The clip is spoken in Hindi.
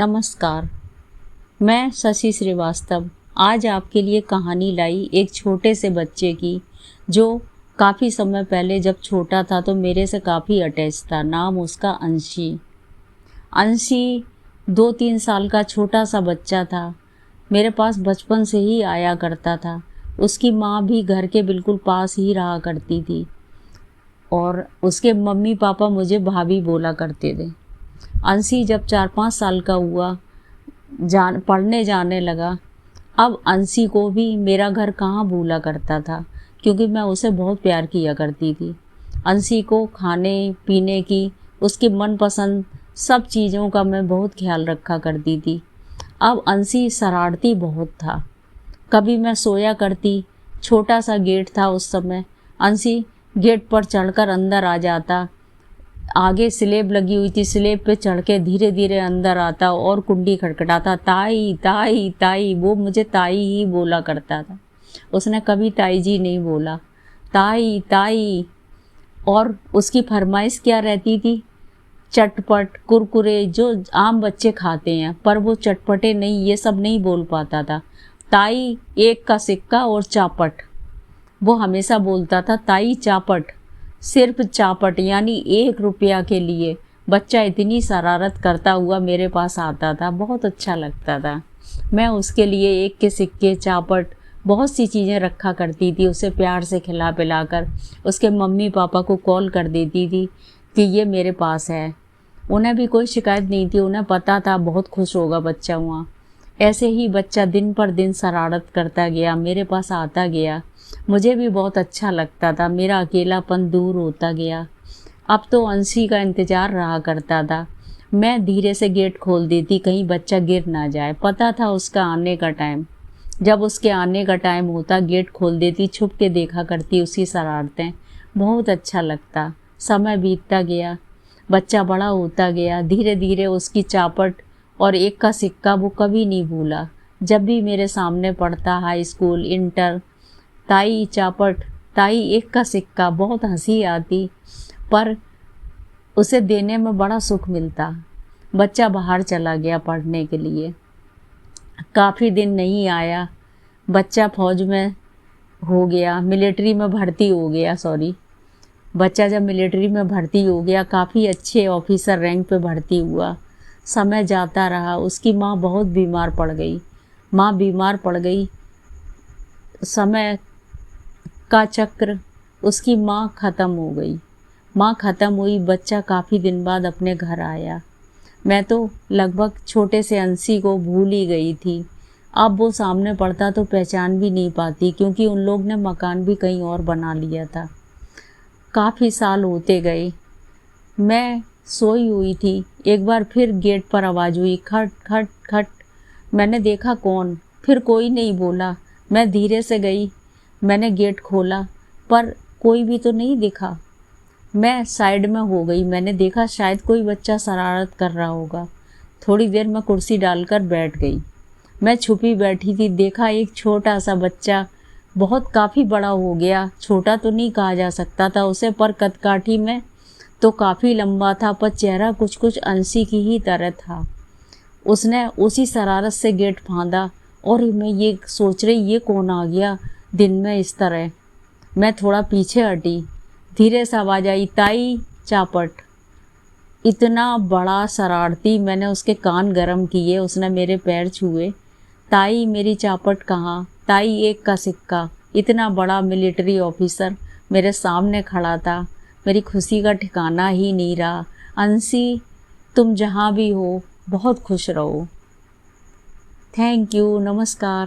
नमस्कार। मैं शशि श्रीवास्तव आज आपके लिए कहानी लाई एक छोटे से बच्चे की जो काफ़ी समय पहले जब छोटा था तो मेरे से काफ़ी अटैच था। नाम उसका अंशी। अंशी 2-3 साल का छोटा सा बच्चा था। मेरे पास बचपन से ही आया करता था। उसकी माँ भी घर के बिल्कुल पास ही रहा करती थी और उसके मम्मी पापा मुझे भाभी बोला करते थे। अंशी जब 4-5 साल का हुआ, पढ़ने जाने लगा। अब अंशी को भी मेरा घर कहाँ भूला करता था, क्योंकि मैं उसे बहुत प्यार किया करती थी। अंशी को खाने पीने की, उसकी मनपसंद सब चीज़ों का मैं बहुत ख्याल रखा करती थी। अब अंशी शरारती बहुत था। कभी मैं सोया करती, छोटा सा गेट था उस समय, अंशी गेट पर चढ़कर अंदर आ जाता। आगे स्लेब लगी हुई थी, स्लेब पे चढ़ के धीरे धीरे अंदर आता और कुंडी खटखटाता, ताई ताई ताई। वो मुझे ताई ही बोला करता था, उसने कभी ताई जी नहीं बोला, ताई ताई। और उसकी फरमाइश क्या रहती थी? चटपट कुरकुरे जो आम बच्चे खाते हैं, पर वो चटपटे नहीं, ये सब नहीं बोल पाता था। ताई 1 का सिक्का और चापट, वो हमेशा बोलता था ताई चापट, सिर्फ चापट, यानी 1 रुपया के लिए बच्चा इतनी शरारत करता हुआ मेरे पास आता था। बहुत अच्छा लगता था। मैं उसके लिए 1 के सिक्के, चापट, बहुत सी चीज़ें रखा करती थी। उसे प्यार से खिला पिलाकर उसके मम्मी पापा को कॉल कर देती थी कि ये मेरे पास है। उन्हें भी कोई शिकायत नहीं थी, उन्हें पता था बहुत खुश होगा बच्चा वहाँ। ऐसे ही बच्चा दिन पर दिन शरारत करता गया, मेरे पास आता गया। मुझे भी बहुत अच्छा लगता था, मेरा अकेलापन दूर होता गया। अब तो अंशी का इंतज़ार रहा करता था। मैं धीरे से गेट खोल देती, कहीं बच्चा गिर ना जाए। पता था उसका आने का टाइम। जब उसके आने का टाइम होता, गेट खोल देती, छुप के देखा करती उसकी शरारतें। बहुत अच्छा लगता। समय बीतता गया, बच्चा बड़ा होता गया। धीरे धीरे उसकी चापट और 1 का सिक्का वो कभी नहीं भूला। जब भी मेरे सामने पढ़ता, हाई स्कूल, इंटर, ताई चापट, ताई 1 का सिक्का, बहुत हंसी आती, पर उसे देने में बड़ा सुख मिलता। बच्चा बाहर चला गया पढ़ने के लिए, काफ़ी दिन नहीं आया। बच्चा फौज में हो गया, मिलिट्री में भर्ती हो गया, बच्चा जब मिलिट्री में भर्ती हो गया, काफ़ी अच्छे ऑफिसर रैंक पे भर्ती हुआ। समय जाता रहा, उसकी माँ बहुत बीमार पड़ गई। माँ बीमार पड़ गई, समय का चक्र, उसकी माँ ख़त्म हो गई। माँ ख़त्म हुई, बच्चा काफ़ी दिन बाद अपने घर आया। मैं तो लगभग छोटे से अंशी को भूल ही गई थी। अब वो सामने पड़ता तो पहचान भी नहीं पाती, क्योंकि उन लोग ने मकान भी कहीं और बना लिया था। काफ़ी साल होते गए, मैं सोई हुई थी। एक बार फिर गेट पर आवाज़ हुई, खट खट खट। मैंने देखा कौन, फिर कोई नहीं बोला। मैं धीरे से गई, मैंने गेट खोला, पर कोई भी तो नहीं दिखा। मैं साइड में हो गई, मैंने देखा शायद कोई बच्चा शरारत कर रहा होगा। थोड़ी देर में कुर्सी डालकर बैठ गई। मैं छुपी बैठी थी, देखा एक छोटा सा बच्चा, बहुत काफ़ी बड़ा हो गया, छोटा तो नहीं कहा जा सकता था उसे, पर कदकाठी में तो काफ़ी लंबा था, पर चेहरा कुछ कुछ अंशी की ही तरह था। उसने उसी शरारत से गेट फांदा और मैं ये सोच रही ये कौन आ गया दिन में इस तरह। मैं थोड़ा पीछे हटी, धीरे से आवाज़ आई, ताई चापट। इतना बड़ा शरारती, मैंने उसके कान गरम किए, उसने मेरे पैर छुए। ताई मेरी चापट कहाँ? ताई 1 का सिक्का। इतना बड़ा मिलिट्री ऑफिसर मेरे सामने खड़ा था। मेरी खुशी का ठिकाना ही नहीं रहा। अंशी, तुम जहाँ भी हो बहुत खुश रहो। थैंक यू, नमस्कार।